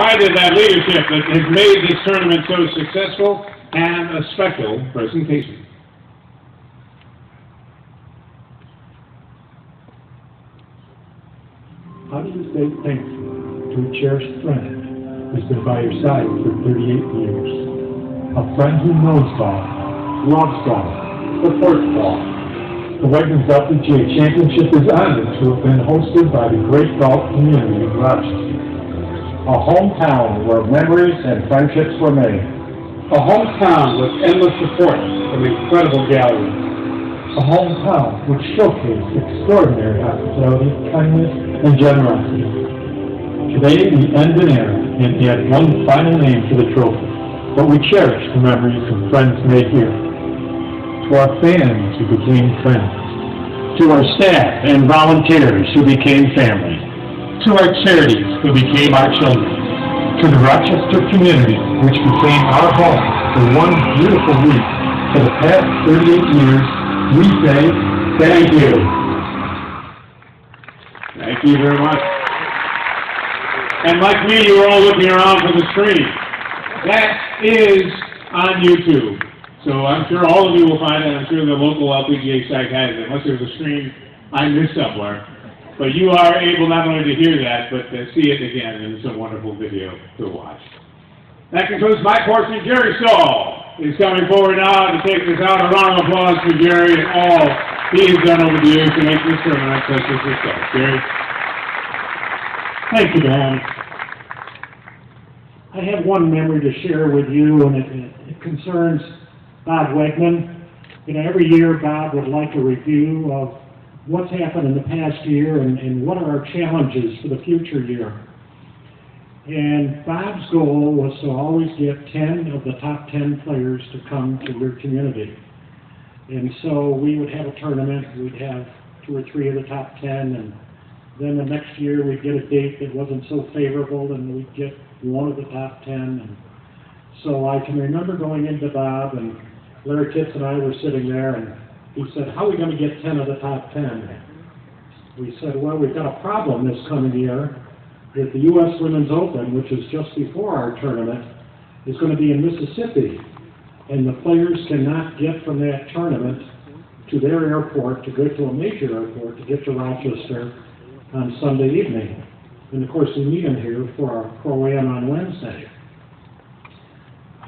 Provided that leadership that has made this tournament so successful and a special presentation. How do you say thank you to a cherished friend who's been by your side for 38 years? A friend who knows golf, loves golf, supports golf. The Wegmans LPGA Championship is honored to have been hosted by the great golf community of Rochester. A hometown where memories and friendships were made. A hometown with endless support from incredible galleries. A hometown which showcased extraordinary hospitality, kindness, and generosity. Today we end an era and add one final name to the trophy, but we cherish the memories of friends made here. To our fans who became friends. To our staff and volunteers who became family. To our charities who became our children. To the Rochester community which became our home for one beautiful week. For the past 38 years, we say thank you. Thank you very much. And like me, you were all looking around for the screen. That is on YouTube. So I'm sure all of you will find it. I'm sure the local LPGA site has it, unless there's a screen I missed somewhere. But you are able not only to hear that, but to see it again, and it's a wonderful video to watch. That concludes my portion. Jerry Stahl is coming forward now to take this out. A round of applause for Jerry and all he has done over the years to make this tournament such a success. Jerry? Thank you, Dan. I have one memory to share with you, and it concerns Bob Wegman. You know, every year Bob would like a review of what's happened in the past year and what are our challenges for the future year. And Bob's goal was to always get 10 of the top 10 players to come to your community. And so we would have a tournament, we'd have 2 or 3 of the top 10, and then the next year we'd get a date that wasn't so favorable and we'd get 1 of the top 10. And so I can remember going into Bob, and Larry Kitts and I were sitting there, and he said, how are we going to get 10 of the top 10? We said, well, we've got a problem this coming year, that the U.S. Women's Open, which is just before our tournament, is going to be in Mississippi, and the players cannot get from that tournament to their airport, to go to a major airport, to get to Rochester on Sunday evening. And of course, we meet them here for our Pro-Am on Wednesday.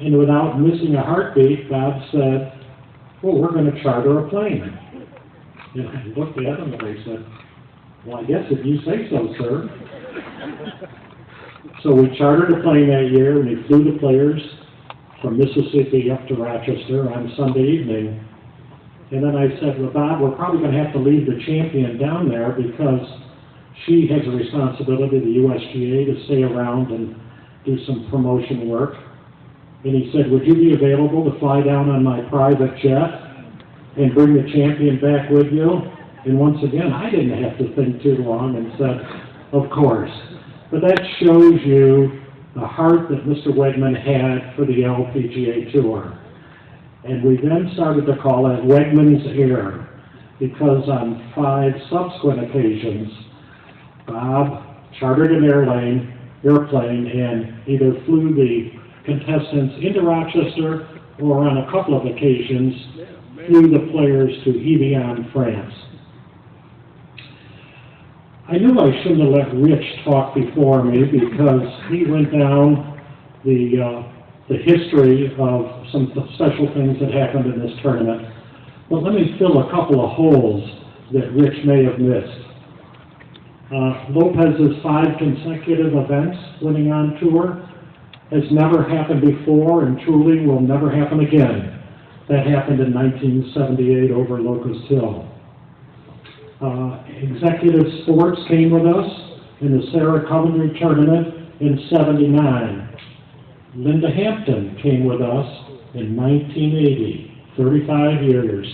And without missing a heartbeat, Bob said, well, we're going to charter a plane. And I looked at him and I said, well, I guess if you say so, sir. So we chartered a plane that year, and we flew the players from Mississippi up to Rochester on Sunday evening. And then I said, well, Bob, we're probably going to have to leave the champion down there because she has a responsibility, the USGA, to stay around and do some promotion work. And he said, would you be available to fly down on my private jet and bring the champion back with you? And once again, I didn't have to think too long and said, of course. But that shows you the heart that Mr. Wegman had for the LPGA Tour. And we then started to call it Wegman's Air, because on 5 subsequent occasions, Bob chartered an airplane and either flew the contestants into Rochester or on a couple of occasions flew the players to Evian, France. I knew I shouldn't have let Rich talk before me because he went down the history of some special things that happened in this tournament. But let me fill a couple of holes that Rich may have missed. Lopez's 5 consecutive events winning on tour has never happened before and truly will never happen again. That happened in 1978 over Locust Hill. Executive Sports came with us in the Sarah Coventry tournament in '79. Linda Hampton came with us in 1980, 35 years.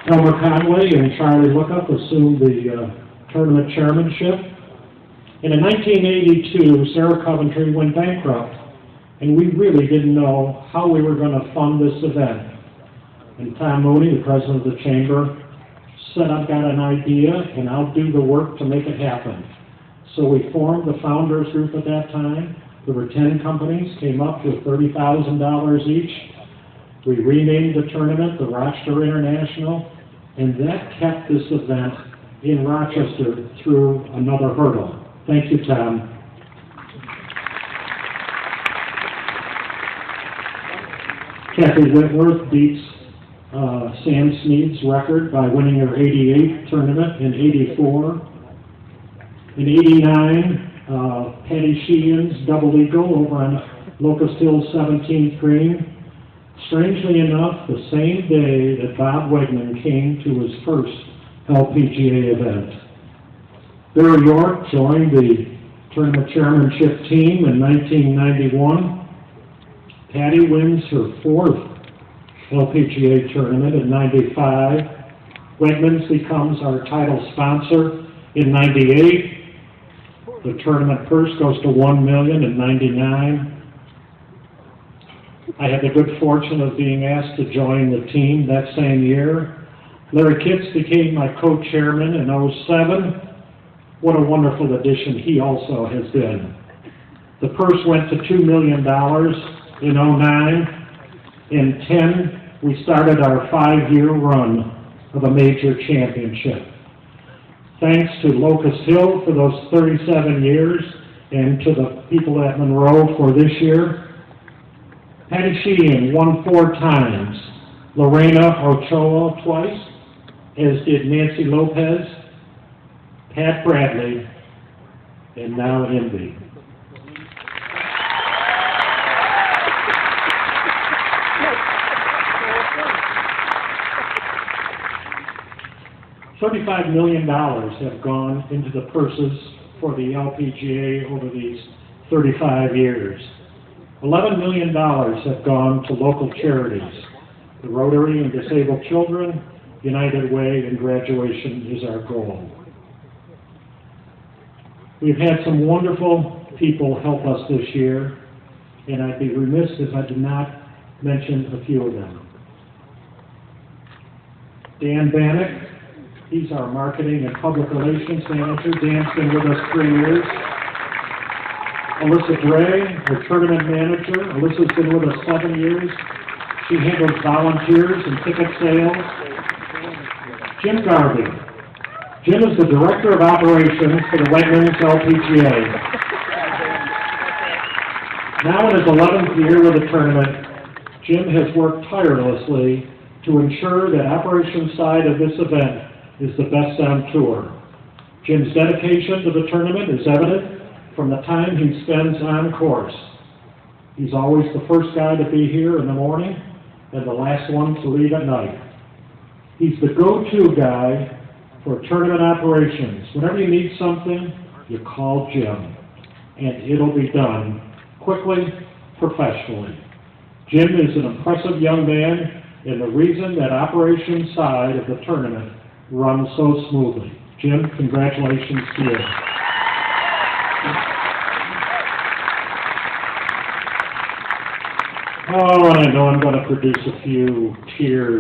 Elmer Conway and Charlie Lookup assumed the tournament chairmanship. And in 1982, Sarah Coventry went bankrupt, and we really didn't know how we were going to fund this event. And Tom Mooney, the president of the chamber, said, I've got an idea and I'll do the work to make it happen. So we formed the founders group at that time. There were 10 companies, came up with $30,000 each. We renamed the tournament the Rochester International, and that kept this event in Rochester through another hurdle. Thank you, Tom. Kathy Whitworth beats Sam Snead's record by winning her 88th tournament in 84. In 89, Patty Sheehan's double eagle over on Locust Hill's 17th green. Strangely enough, the same day that Bob Wegman came to his first LPGA event. Barry York joined the tournament chairmanship team in 1991. Patty wins her fourth LPGA tournament in 95. Wegmans becomes our title sponsor in 98. The tournament purse goes to $1 million in 99. I had the good fortune of being asked to join the team that same year. Larry Kitts became my co-chairman in 07. What a wonderful addition he also has been. The purse went to $2 million in 09. In 10, we started our 5-year run of a major championship. Thanks to Locust Hill for those 37 years, and to the people at Monroe for this year. Patty Sheehan won 4 times, Lorena Ochoa twice, as did Nancy Lopez, Pat Bradley, and now Envy. $35 million have gone into the purses for the LPGA over these 35 years. $11 million have gone to local charities. The Rotary and Disabled Children, United Way, and graduation is our goal. We've had some wonderful people help us this year, and I'd be remiss if I did not mention a few of them. Dan Bannock, he's our marketing and public relations manager. Dan's been with us 3 years. Alyssa Gray, our tournament manager. Alyssa's been with us 7 years. She handles volunteers and ticket sales. Jim Garvey. Jim is the director of operations for the Wegmans LPGA. Now in his 11th year with the tournament, Jim has worked tirelessly to ensure that operations side of this event is the best on tour. Jim's dedication to the tournament is evident from the time he spends on course. He's always the first guy to be here in the morning and the last one to leave at night. He's the go-to guy for tournament operations. Whenever you need something, you call Jim, and it'll be done quickly, professionally. Jim is an impressive young man, and the reason that operations side of the tournament runs so smoothly. Jim, congratulations to you. Oh, I know I'm going to produce a few tears.